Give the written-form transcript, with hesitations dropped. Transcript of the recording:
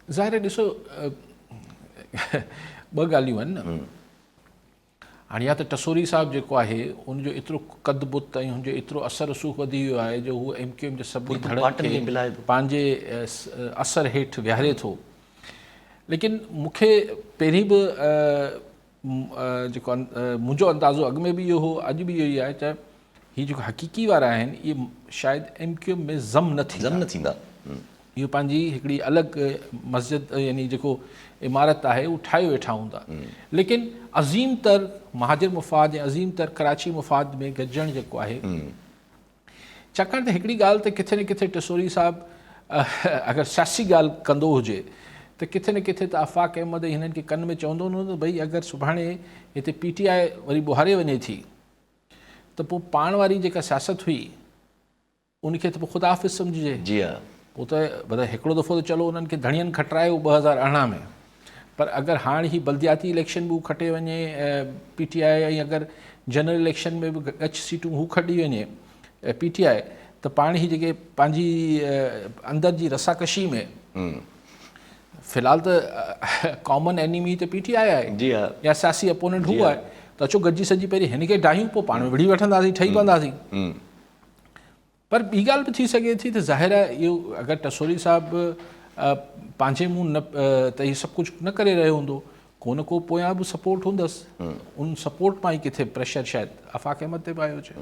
ज़ाहिर आहे ॾिसो ॿ ॻाल्हियूं आहिनि न। हाणे या त टसोरी साहिबु जेको आहे उनजो एतिरो क़द बुत ऐं हुनजो एतिरो असर रसूख़ वधी वियो आहे जो हू MQM जे सभिनी धड़नि खे पंहिंजे असर हेठि विहारे थो। लेकिन मूंखे पहिरीं बि जेको मुंहिंजो अंदाज़ो अॻु में बि इहो हो, अॼु बि इहो ई आहे त हीअ जेको हक़ीक़ी वारा आहिनि इहे शायदि MQM में ज़म न थींदा। इहो पंहिंजी हिकिड़ी अलॻि मस्जिद यानी जेको इमारत आहे उहो ठाहे वेठा हूंदा। लेकिन अज़ीम तर महाजर मुफ़ाद ऐं अज़ीम तर कराची मुफ़ाद में गॾिजणु जेको आहे, छाकाणि त हिकिड़ी ॻाल्हि त किथे न किथे टसोरी साहिबु अगरि सियासी ॻाल्हि कंदो हुजे त किथे न किथे त आफ़ाक़ अहमद हिननि खे कन में चवंदो न त भई अगरि सुभाणे हिते PTI वरी ॿुहारे वञे थी त पोइ पाण वारी जेका सियासत हुई उनखे त पोइ ख़ुदा हाफ़िज़ सम्झिजे। जी हा, पोइ त भले हिकिड़ो दफ़ो त चलो उन्हनि खे धणियनि खटरायो 2018 में, पर अगरि हाणे ही बल्दियाती इलेक्शन बि हू खटे वञे PTI ऐं अगरि जनरल इलेक्शन में बि गच सीटूं हू खटी वञे PTI त पाण ही जेके पंहिंजी अंदरि जी रसाकशी में फ़िलहाल त कॉमन एनिमी त PTI आहे जी हा, या सियासी अपोनेंट हू आहे त अचो गॾिजी सॼी पहिरीं हिन खे डाहियूं पोइ पाण में विड़ी वठंदासीं, ठही पवंदासीं। पर ॿी ॻाल्हि बि थी सघे थी त ज़ाहिर आहे इहो अगरि टसोरी साहिबु पंहिंजे मुंहुं न त इहो सभु कुझु न करे रहियो हूंदो, को न को पोयां बि सपोर्ट हूंदसि, उन सपोर्ट मां ई किथे प्रेशर शायदि आफ़ाक़ अहमद ते बि आयो हुजे।